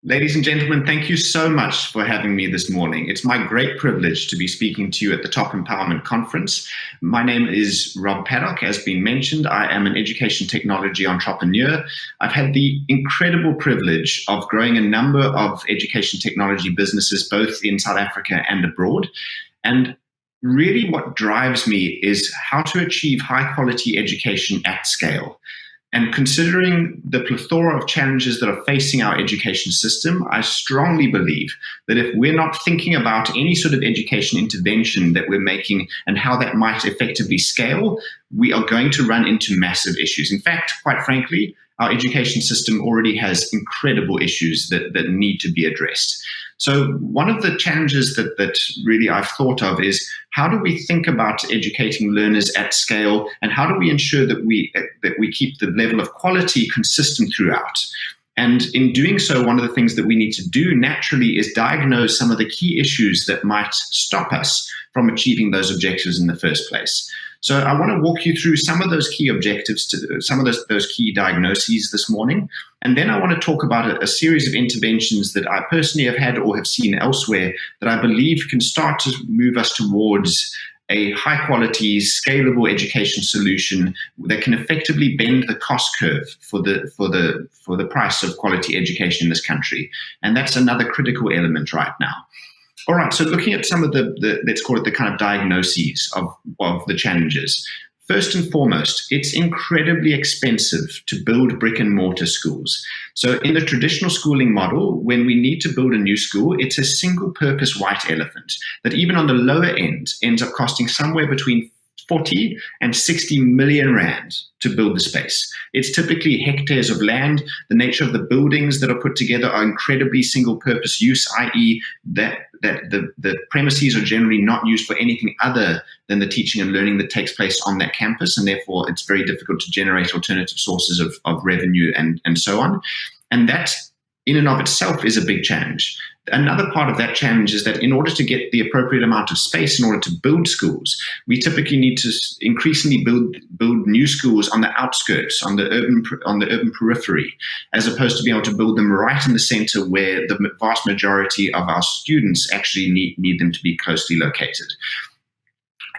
Ladies and gentlemen, thank you so much for having me this morning. It's my great privilege to be speaking to you at the Top Empowerment Conference. My name is Rob Paddock. As been mentioned, I am an education technology entrepreneur. I've had the incredible privilege of growing a number of education technology businesses, both in South Africa and abroad. And really what drives me is how to achieve high quality education at scale. And considering the plethora of challenges that are facing our education system, I strongly believe that if we're not thinking about any sort of education intervention that we're making and how that might effectively scale, we are going to run into massive issues. In fact, quite frankly, our education system already has incredible issues that need to be addressed. So one of the challenges that really I've thought of is how do we think about educating learners at scale, and how do we ensure that we keep the level of quality consistent throughout? And in doing so, one of the things that we need to do naturally is diagnose some of the key issues that might stop us from achieving those objectives in the first place. So I want to walk you through some of those key objectives, to some of those key diagnoses this morning. And then I want to talk about a series of interventions that I personally have had or have seen elsewhere that I believe can start to move us towards a high quality, scalable education solution that can effectively bend the cost curve for the price of quality education in this country. And that's another critical element right now. All right, so looking at some of the let's call it the kind of diagnoses of the challenges. First and foremost, it's incredibly expensive to build brick and mortar schools. So in the traditional schooling model, when we need to build a new school, it's a single purpose white elephant that even on the lower end ends up costing somewhere between 40 and 60 million rand to build the space. It's typically hectares of land. The nature of the buildings that are put together are incredibly single purpose use, i.e. that the premises are generally not used for anything other than the teaching and learning that takes place on that campus, and therefore it's very difficult to generate alternative sources of revenue and so on. And that in and of itself is a big challenge. Another part of that challenge is that in order to get the appropriate amount of space in order to build schools, we typically need to increasingly build new schools on the outskirts, on the urban periphery, as opposed to be able to build them right in the center where the vast majority of our students actually need them to be closely located.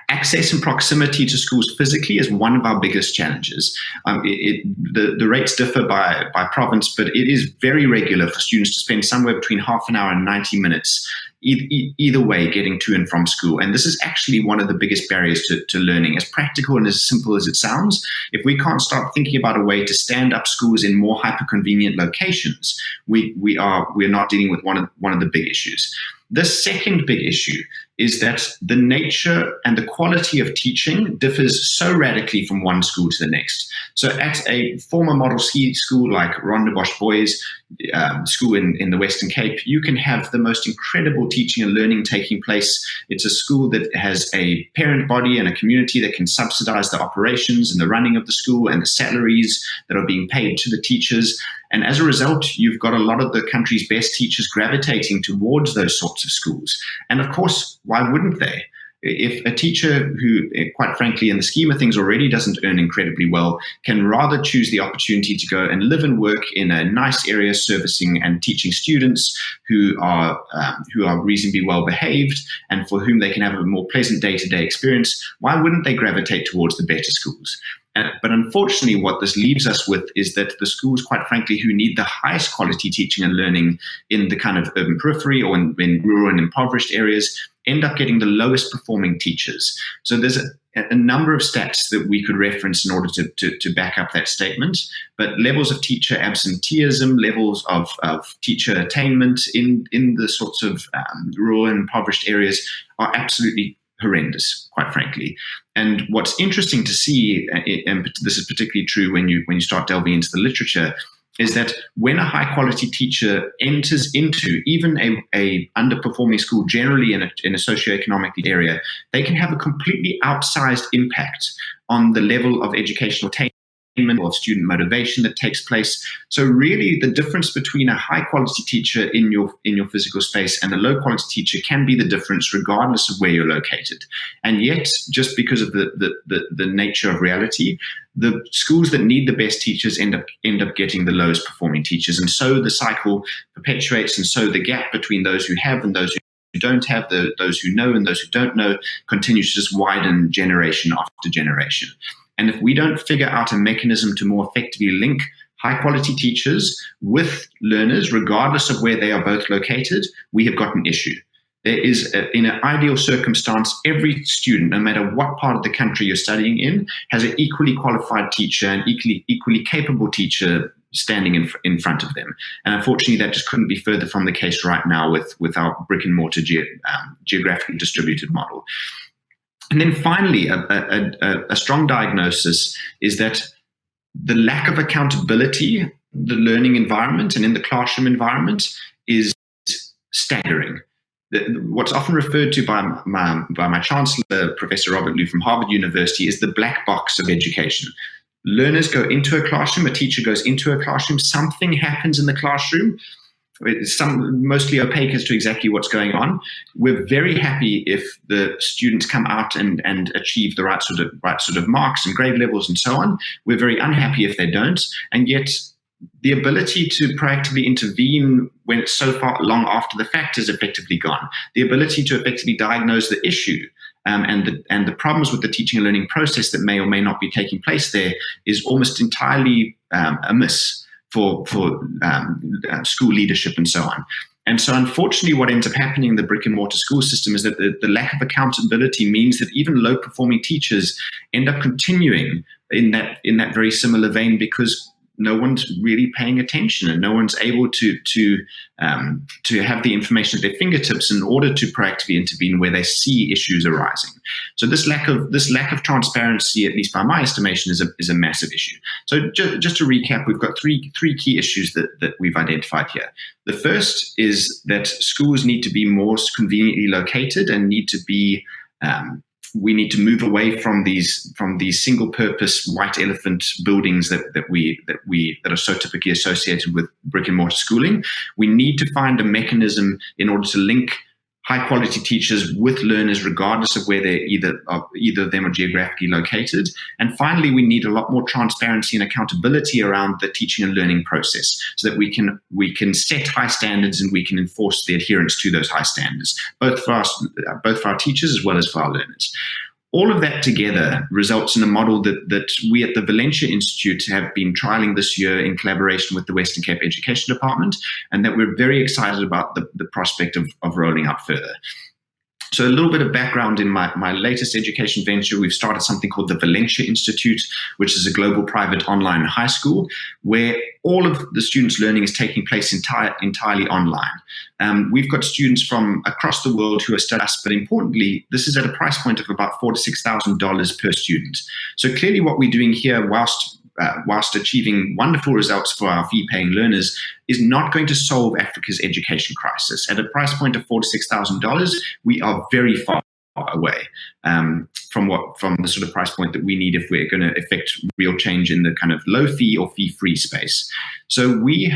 Access and proximity to schools physically is one of our biggest challenges. The rates differ by province, but it is very regular for students to spend somewhere between half an hour and 90 minutes either way getting to and from school. And this is actually one of the biggest barriers to learning. As practical and as simple as it sounds, if we can't start thinking about a way to stand up schools in more hyper-convenient locations, we're not dealing with one of the big issues. The second big issue is that the nature and the quality of teaching differs so radically from one school to the next. So at a former Model C school like Rondebosch Boys school in the Western Cape, you can have the most incredible teaching and learning taking place. It's a school that has a parent body and a community that can subsidize the operations and the running of the school and the salaries that are being paid to the teachers. And as a result, you've got a lot of the country's best teachers gravitating towards those sorts of schools. And of course, why wouldn't they? If a teacher who, quite frankly, in the scheme of things already doesn't earn incredibly well, can rather choose the opportunity to go and live and work in a nice area servicing and teaching students who are reasonably well behaved and for whom they can have a more pleasant day-to-day experience, why wouldn't they gravitate towards the better schools? But unfortunately, what this leaves us with is that the schools, quite frankly, who need the highest quality teaching and learning in the kind of urban periphery or in rural and impoverished areas end up getting the lowest performing teachers. So there's a number of stats that we could reference in order to back up that statement. But levels of teacher absenteeism, levels of teacher attainment in the sorts of rural and impoverished areas are absolutely horrendous, quite frankly. And what's interesting to see, and this is particularly true when you start delving into the literature, is that when a high quality teacher enters into even a underperforming school, generally in a socioeconomic area, they can have a completely outsized impact on the level of educational attainment or student motivation that takes place. So really the difference between a high quality teacher in your physical space and a low quality teacher can be the difference regardless of where you're located. And yet, just because of the nature of reality, the schools that need the best teachers end up getting the lowest performing teachers. And so the cycle perpetuates, and so the gap between those who have and those who don't have, those who know and those who don't know, continues to just widen generation after generation. And if we don't figure out a mechanism to more effectively link high quality teachers with learners, regardless of where they are both located, we have got an issue. There is, in an ideal circumstance, every student, no matter what part of the country you're studying in, has an equally qualified teacher and equally capable teacher standing in front of them. And unfortunately, that just couldn't be further from the case right now with our brick and mortar geographically distributed model. And then finally, a strong diagnosis is that the lack of accountability, the learning environment and in the classroom environment is staggering. What's often referred to by my chancellor, Professor Robert Liu from Harvard University, is the black box of education. Learners go into a classroom, a teacher goes into a classroom, something happens in the classroom, mostly opaque as to exactly what's going on. We're very happy if the students come out and achieve the right sort of marks and grade levels and so on. We're very unhappy if they don't. And yet the ability to proactively intervene when it's so far long after the fact is effectively gone. The ability to effectively diagnose the issue and the problems with the teaching and learning process that may or may not be taking place there is almost entirely amiss for school leadership and so on. And so unfortunately, what ends up happening in the brick and mortar school system is that the lack of accountability means that even low performing teachers end up continuing in that very similar vein, because no one's really paying attention and no one's able to have the information at their fingertips in order to proactively intervene where they see issues arising. So this lack of transparency, at least by my estimation, is a massive issue. So just to recap, we've got three key issues that we've identified here. The first is that schools need to be more conveniently located and need to be we need to move away from these single-purpose white elephant buildings that are so typically associated with brick and mortar schooling. We need to find a mechanism in order to link high-quality teachers with learners, regardless of where either of them are geographically located. And finally, we need a lot more transparency and accountability around the teaching and learning process, so that we can set high standards and we can enforce the adherence to those high standards, both for our teachers as well as for our learners. All of that together results in a model that we at the Valenture Institute have been trialing this year in collaboration with the Western Cape Education Department, and that we're very excited about the prospect of rolling out further. So a little bit of background in my latest education venture. We've started something called the Valenture Institute, which is a global private online high school where all of the students' learning is taking place entirely online. We've got students from across the world who are studying us, but importantly, this is at a price point of about $4,000 to $6,000 per student. So clearly what we're doing here, whilst achieving wonderful results for our fee-paying learners, is not going to solve Africa's education crisis. At a price point of $4,000 to $6,000, we are very far away from the sort of price point that we need if we're going to effect real change in the kind of low fee or fee free space. So we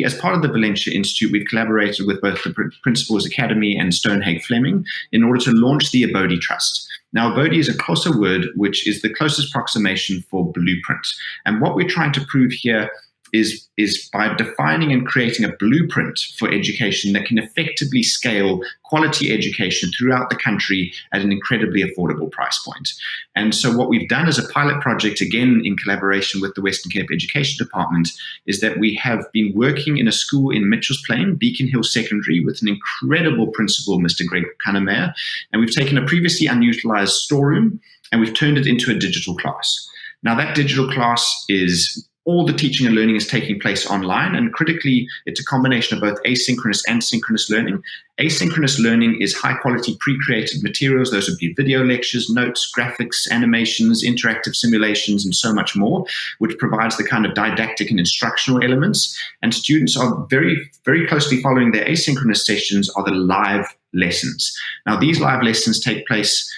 as part of the Valenture Institute, we've collaborated with both the Principals Academy and Stonehage Fleming in order to launch the Abodi Trust. Now, Abodi is a Xhosa word, which is the closest approximation for blueprint. And what we're trying to prove here is by defining and creating a blueprint for education that can effectively scale quality education throughout the country at an incredibly affordable price point. And so what we've done as a pilot project, again in collaboration with the Western Cape Education Department, is that we have been working in a school in Mitchell's Plain, Beacon Hill Secondary, with an incredible principal, Mr. Greg Kanamere, and we've taken a previously unutilized storeroom and we've turned it into a digital class. Now that digital class is all the teaching and learning is taking place online, and critically, it's a combination of both asynchronous and synchronous learning. Asynchronous learning is high-quality pre-created materials. Those would be video lectures, notes, graphics, animations, interactive simulations, and so much more, which provides the kind of didactic and instructional elements. And students are very, very closely following their asynchronous sessions are the live lessons. Now, these live lessons take place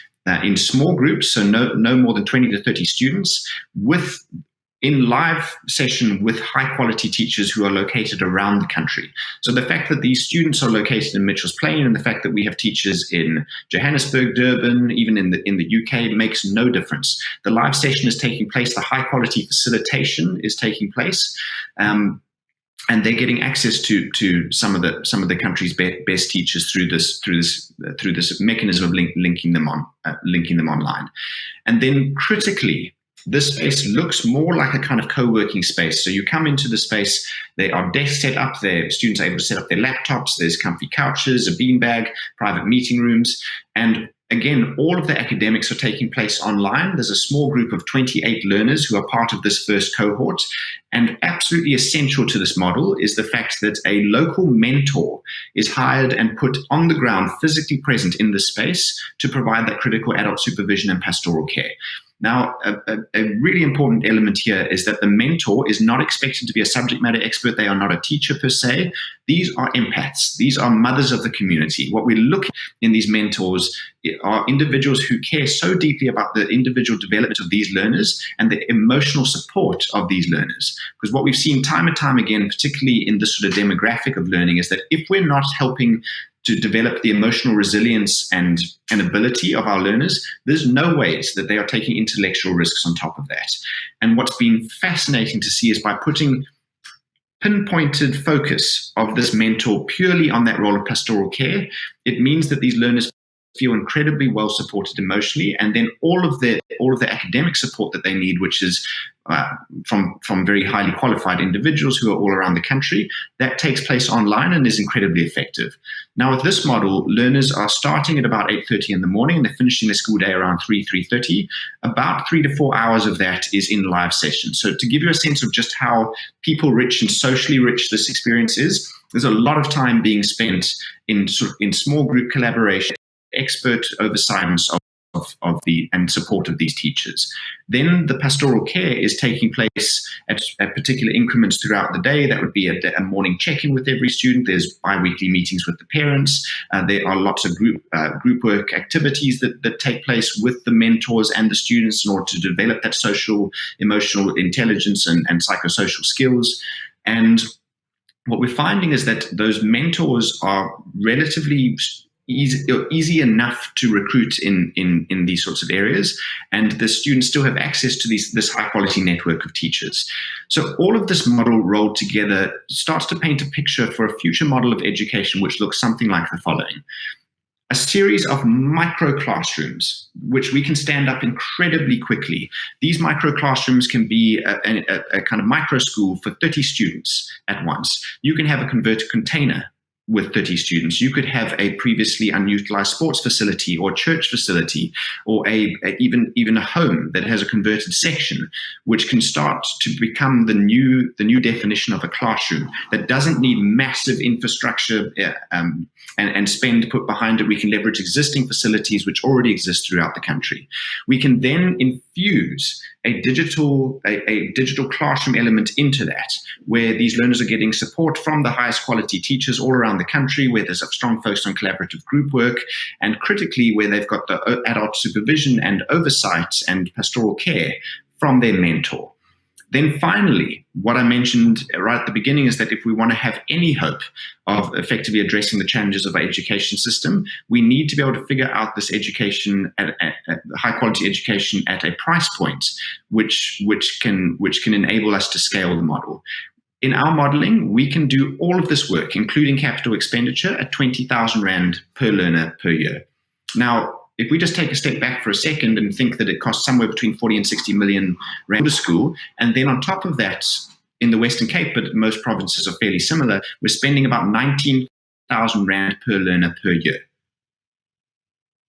in small groups, so no more than 20 to 30 students, with in live session with high quality teachers who are located around the country. So the fact that these students are located in Mitchells Plain and the fact that we have teachers in Johannesburg, Durban, even in the UK makes no difference. The live session is taking place, the high quality facilitation is taking place. And they're getting access to some of the country's best teachers through this mechanism of linking them online. And then critically, this space looks more like a kind of co-working space. So you come into the space, there are desks set up there, students are able to set up their laptops, there's comfy couches, a beanbag, private meeting rooms, and again, all of the academics are taking place online. There's a small group of 28 learners who are part of this first cohort. And absolutely essential to this model is the fact that a local mentor is hired and put on the ground, physically present in the space to provide that critical adult supervision and pastoral care. Now, a really important element here is that the mentor is not expected to be a subject matter expert. They are not a teacher per se. These are empaths. These are mothers of the community. What we look in these mentors are individuals who care so deeply about the individual development of these learners and the emotional support of these learners. Because what we've seen time and time again, particularly in this sort of demographic of learning, is that if we're not helping to develop the emotional resilience and ability of our learners, there's no ways that they are taking intellectual risks on top of that. And what's been fascinating to see is by putting pinpointed focus of this mentor purely on that role of pastoral care, it means that these learners feel incredibly well supported emotionally, and then all of the academic support that they need, which is from very highly qualified individuals who are all around the country, that takes place online and is incredibly effective. Now, with this model, learners are starting at about 8:30 in the morning and they're finishing their school day around 3:30. About 3 to 4 hours of that is in live sessions. So to give you a sense of just how people-rich and socially rich this experience is, there's a lot of time being spent in small group collaboration, expert oversight of the and support of these teachers. Then the pastoral care is taking place at particular increments throughout the day. That would be a morning check-in with every student. There's bi-weekly meetings with the parents. There are lots of group work activities that take place with the mentors and the students in order to develop that social, emotional intelligence and psychosocial skills. And what we're finding is that those mentors are relatively easy enough to recruit in these sorts of areas, and the students still have access to this high quality network of teachers. So all of this model rolled together starts to paint a picture for a future model of education which looks something like the following. A series of micro classrooms, which we can stand up incredibly quickly. These micro classrooms can be a kind of micro school for 30 students at once. You can have a converted container with 30 students. You could have a previously unutilized sports facility or church facility, or even a home that has a converted section, which can start to become the new definition of a classroom that doesn't need massive infrastructure and spend put behind it. We can leverage existing facilities which already exist throughout the country. We can then infuse a digital classroom element into that, where these learners are getting support from the highest quality teachers all around the country, where there's a strong focus on collaborative group work, and critically where they've got the adult supervision and oversight and pastoral care from their mentor. Then finally, what I mentioned right at the beginning is that if we want to have any hope of effectively addressing the challenges of our education system, we need to be able to figure out this education, at high quality education at a price point which can enable us to scale the model. In our modeling, we can do all of this work, including capital expenditure, at 20,000 Rand per learner per year. Now, if we just take a step back for a second and think that it costs somewhere between 40 and 60 million Rand to school, and then on top of that, in the Western Cape, but most provinces are fairly similar, we're spending about 19,000 Rand per learner per year.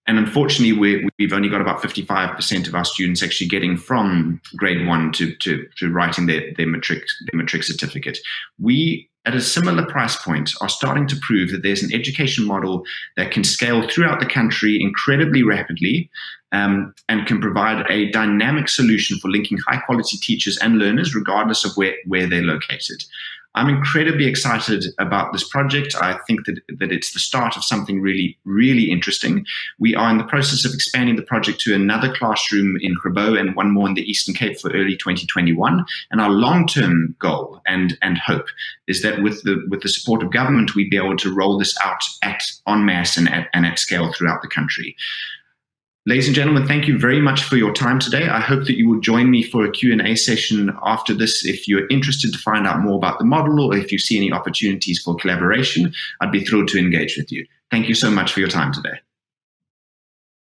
And unfortunately, we've only got about 55% of our students actually getting from grade 1 to writing their matric certificate. We, at a similar price point, are starting to prove that there's an education model that can scale throughout the country incredibly rapidly, and can provide a dynamic solution for linking high-quality teachers and learners regardless of where they're located. I'm incredibly excited about this project. I think that it's the start of something really, really interesting. We are in the process of expanding the project to another classroom in Grabo and one more in the Eastern Cape for early 2021. And our long-term goal and hope is that with the support of government, we'd be able to roll this out en masse and at scale throughout the country. Ladies and gentlemen, thank you very much for your time today. I hope that you will join me for a Q&A session after this. If you're interested to find out more about the model or if you see any opportunities for collaboration, I'd be thrilled to engage with you. Thank you so much for your time today.